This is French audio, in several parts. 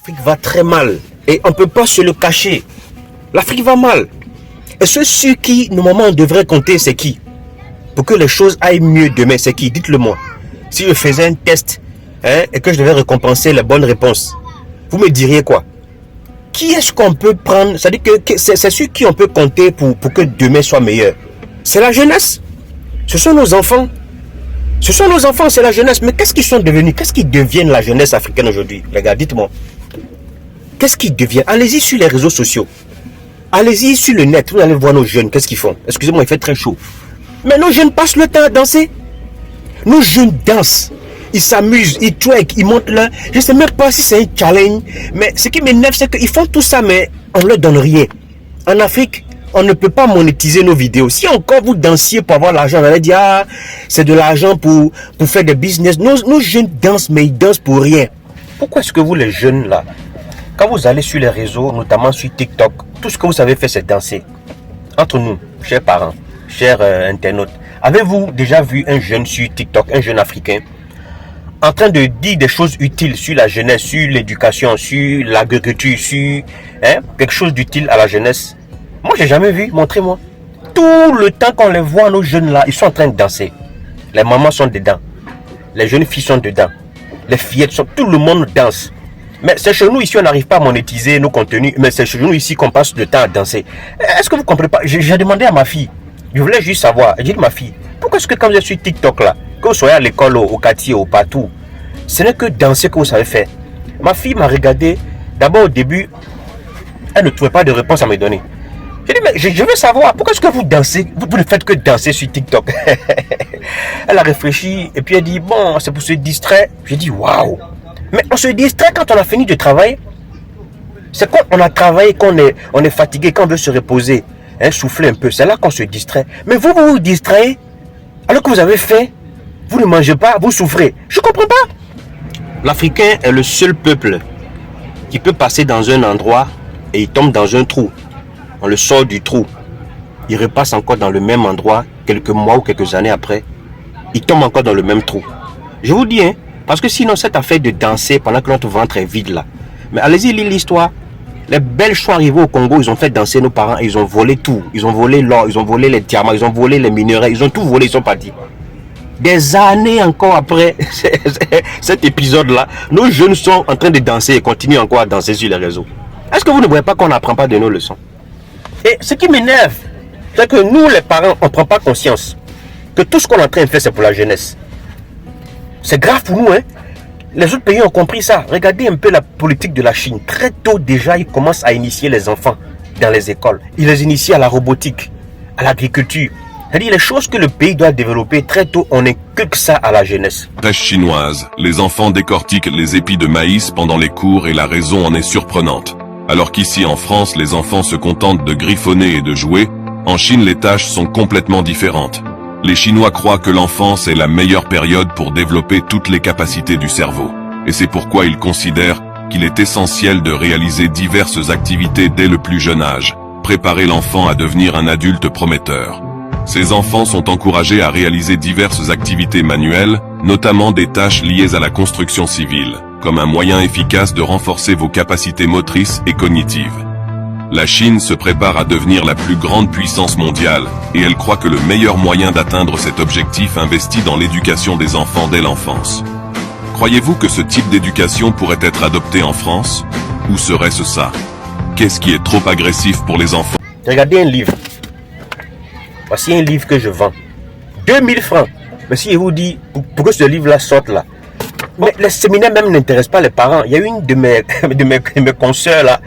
L'Afrique va très mal. Et on ne peut pas se le cacher. L'Afrique va mal. Et ceux sur qui, normalement, on devrait compter, c'est qui? Pour que les choses aillent mieux demain, c'est qui? Dites-le moi. Si je faisais un test et que je devais récompenser les bonnes réponses, vous me diriez quoi? Qui est-ce qu'on peut prendre? C'est-à-dire que c'est sur qui on peut compter pour que demain soit meilleur. C'est la jeunesse. Ce sont nos enfants. Ce sont nos enfants, c'est la jeunesse. Mais qu'est-ce qu'ils sont devenus? Qu'est-ce qu'ils deviennent la jeunesse africaine aujourd'hui? Les gars, dites-moi. Qu'est-ce qu'ils deviennent? Allez-y sur les réseaux sociaux. Allez-y sur le net. Vous allez voir nos jeunes. Qu'est-ce qu'ils font? Excusez-moi, il fait très chaud. Mais nos jeunes passent le temps à danser. Nos jeunes dansent. Ils s'amusent, ils twerk, ils montent là. Je ne sais même pas si c'est un challenge. Mais ce qui m'énerve, c'est qu'ils font tout ça, mais on ne leur donne rien. En Afrique, on ne peut pas monétiser nos vidéos. Si encore vous dansiez pour avoir l'argent, on allait dire, ah, c'est de l'argent pour faire des business. Nos jeunes dansent, mais ils dansent pour rien. Pourquoi est-ce que vous, les jeunes là, quand vous allez sur les réseaux, notamment sur TikTok, tout ce que vous savez faire, c'est danser? Entre nous, chers parents, chers internautes, avez-vous déjà vu un jeune sur TikTok, un jeune africain, en train de dire des choses utiles sur la jeunesse, sur l'éducation, sur l'agriculture, sur quelque chose d'utile à la jeunesse? Moi, j'ai jamais vu. Montrez-moi. Tout le temps qu'on les voit, nos jeunes là, ils sont en train de danser. Les mamans sont dedans. Les jeunes filles sont dedans. Les fillettes sont... Tout le monde danse. Mais c'est chez nous ici, on n'arrive pas à monétiser nos contenus. Mais c'est chez nous ici qu'on passe le temps à danser. Est-ce que vous comprenez pas? J'ai demandé à ma fille. Je voulais juste savoir. J'ai dit, ma fille, pourquoi est-ce que quand vous êtes sur TikTok là, que vous soyez à l'école, au quartier, au partout, ce n'est que danser que vous savez faire? Ma fille m'a regardé. D'abord au début, elle ne trouvait pas de réponse à me donner. J'ai dit, mais je veux savoir, pourquoi est-ce que vous dansez? Vous ne faites que danser sur TikTok. Elle a réfléchi et puis elle dit, bon, c'est pour se distraire. J'ai dit, waouh. Mais on se distrait quand on a fini de travailler. C'est quand on a travaillé, qu'on est fatigué, quand on veut se reposer, souffler un peu. C'est là qu'on se distrait. Mais vous vous distrayez alors que vous avez faim. Vous ne mangez pas, vous souffrez. Je ne comprends pas. L'Africain est le seul peuple qui peut passer dans un endroit et il tombe dans un trou. On le sort du trou. Il repasse encore dans le même endroit quelques mois ou quelques années après. Il tombe encore dans le même trou. Je vous dis, parce que sinon cette affaire de danser pendant que notre ventre est vide là. Mais allez-y lire l'histoire. Les Belges sont arrivés au Congo, ils ont fait danser nos parents et ils ont volé tout. Ils ont volé l'or, ils ont volé les diamants, ils ont volé les minerais, ils ont tout volé, ils sont partis. Des années encore après cet épisode-là, nos jeunes sont en train de danser et continuent encore à danser sur les réseaux. Est-ce que vous ne voyez pas qu'on n'apprend pas de nos leçons? Et ce qui m'énerve, c'est que nous, les parents, on ne prend pas conscience que tout ce qu'on est en train de faire, c'est pour la jeunesse. C'est grave pour nous, Les autres pays ont compris ça. Regardez un peu la politique de la Chine. Très tôt déjà, ils commencent à initier les enfants dans les écoles. Ils les initient à la robotique, à l'agriculture. C'est-à-dire les choses que le pays doit développer très tôt, on n'est que ça à la jeunesse. Crèche chinoise, les enfants décortiquent les épis de maïs pendant les cours et la raison en est surprenante. Alors qu'ici en France, les enfants se contentent de griffonner et de jouer, en Chine les tâches sont complètement différentes. Les Chinois croient que l'enfance est la meilleure période pour développer toutes les capacités du cerveau. Et c'est pourquoi ils considèrent qu'il est essentiel de réaliser diverses activités dès le plus jeune âge, préparer l'enfant à devenir un adulte prometteur. Ces enfants sont encouragés à réaliser diverses activités manuelles, notamment des tâches liées à la construction civile, comme un moyen efficace de renforcer vos capacités motrices et cognitives. La Chine se prépare à devenir la plus grande puissance mondiale, et elle croit que le meilleur moyen d'atteindre cet objectif investit dans l'éducation des enfants dès l'enfance. Croyez-vous que ce type d'éducation pourrait être adopté en France? Ou serait-ce ça? Qu'est-ce qui est trop agressif pour les enfants? Regardez un livre. Voici un livre que je vends. 2000 francs. Mais si je vous dis, pour que ce livre-là sorte là, mais les séminaires même n'intéressent pas les parents. Il y a une de mes consoeurs là,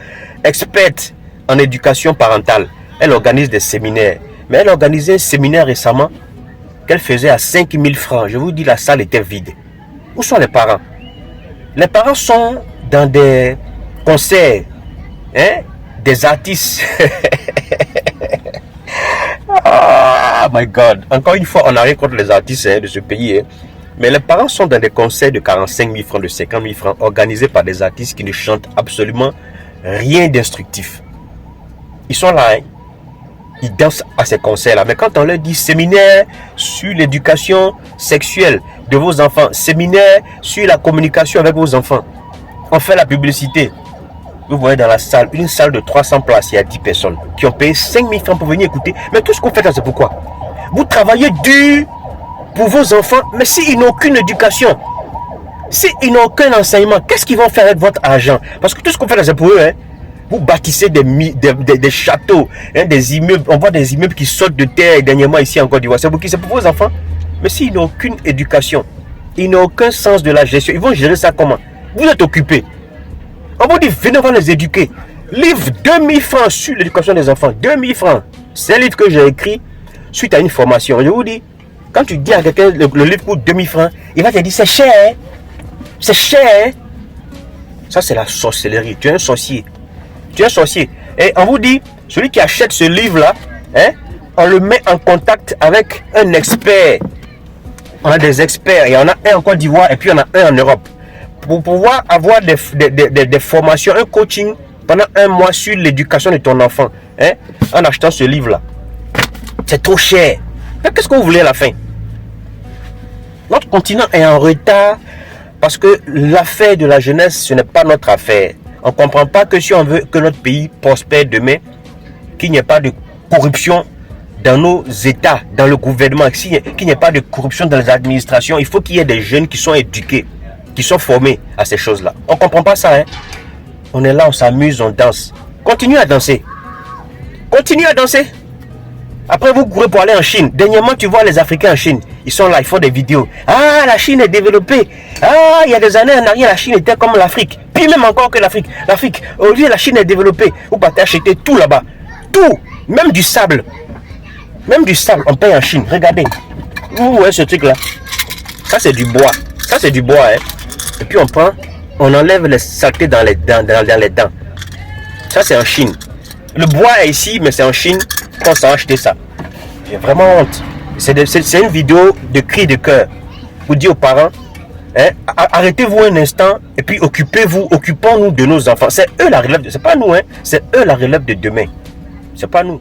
experte en éducation parentale. Elle organise des séminaires. Mais elle a organisé un séminaire récemment qu'elle faisait à 5000 francs. Je vous dis, la salle était vide. Où sont les parents? Les parents sont dans des concerts, des artistes. Oh my God. Encore une fois, on n'a rien contre les artistes de ce pays. Mais les parents sont dans des concerts de 45 000 francs, de 50 000 francs, organisés par des artistes qui ne chantent absolument rien d'instructif. Ils sont là, ils dansent à ces concerts-là. Mais quand on leur dit séminaire sur l'éducation sexuelle de vos enfants, séminaire sur la communication avec vos enfants, on fait la publicité. Vous voyez dans la salle, une salle de 300 places, il y a 10 personnes qui ont payé 5 000 francs pour venir écouter. Mais tout ce qu'on fait là, c'est pourquoi? Vous travaillez dur pour vos enfants, mais s'ils n'ont aucune éducation, s'ils n'ont aucun enseignement, qu'est-ce qu'ils vont faire avec votre argent? Parce que tout ce qu'on fait là, c'est pour eux. Hein. Vous bâtissez des châteaux, hein, des immeubles. On voit des immeubles qui sautent de terre et dernièrement ici en Côte d'Ivoire. C'est pour qui? C'est pour vos enfants. Mais s'ils n'ont aucune éducation, ils n'ont aucun sens de la gestion, ils vont gérer ça comment? Vous êtes occupés. On vous dit, venez, on va les éduquer. Livre 2000 francs sur l'éducation des enfants. 2000 francs. C'est un livre que j'ai écrit suite à une formation. Je vous dis, quand tu dis à quelqu'un le livre coûte 2000 francs, il va te dire, c'est cher. C'est cher. Ça, c'est la sorcellerie. Tu es un sorcier. Tu es un sorcier. Et on vous dit, celui qui achète ce livre-là, hein, on le met en contact avec un expert. On a des experts. Il y en a un en Côte d'Ivoire et puis il y en a un en Europe. Pour pouvoir avoir des formations, un coaching pendant 1 mois sur l'éducation de ton enfant, hein, en achetant ce livre-là. C'est trop cher. Mais qu'est-ce que vous voulez à la fin? Notre continent est en retard parce que l'affaire de la jeunesse, ce n'est pas notre affaire. On ne comprend pas que si on veut que notre pays prospère demain, qu'il n'y ait pas de corruption dans nos États, dans le gouvernement, qu'il n'y ait pas de corruption dans les administrations, il faut qu'il y ait des jeunes qui sont éduqués, qui sont formés à ces choses-là. On ne comprend pas ça. Hein? On est là, on s'amuse, on danse. Continue à danser. Continue à danser. Après, vous courez pour aller en Chine. Dernièrement, tu vois les Africains en Chine. Ils sont là, ils font des vidéos. Ah, la Chine est développée. Ah, il y a des années en arrière, la Chine était comme l'Afrique. Puis même encore que l'Afrique. L'Afrique, aujourd'hui, la Chine est développée. Vous partez acheter tout là-bas. Tout. Même du sable. Même du sable, on paye en Chine. Regardez. Vous voyez ce truc-là? Ça, c'est du bois. Ça, c'est du bois. Hein? Et puis, on enlève les saletés dans les dents. Ça, c'est en Chine. Le bois est ici, mais c'est en Chine qu'on s'est acheté ça. J'ai vraiment honte. C'est une vidéo de cri de cœur. Vous dites aux parents, hein, arrêtez-vous un instant et puis occupons-nous de nos enfants. C'est eux la relève, c'est pas nous, hein, c'est eux la relève de demain. C'est pas nous.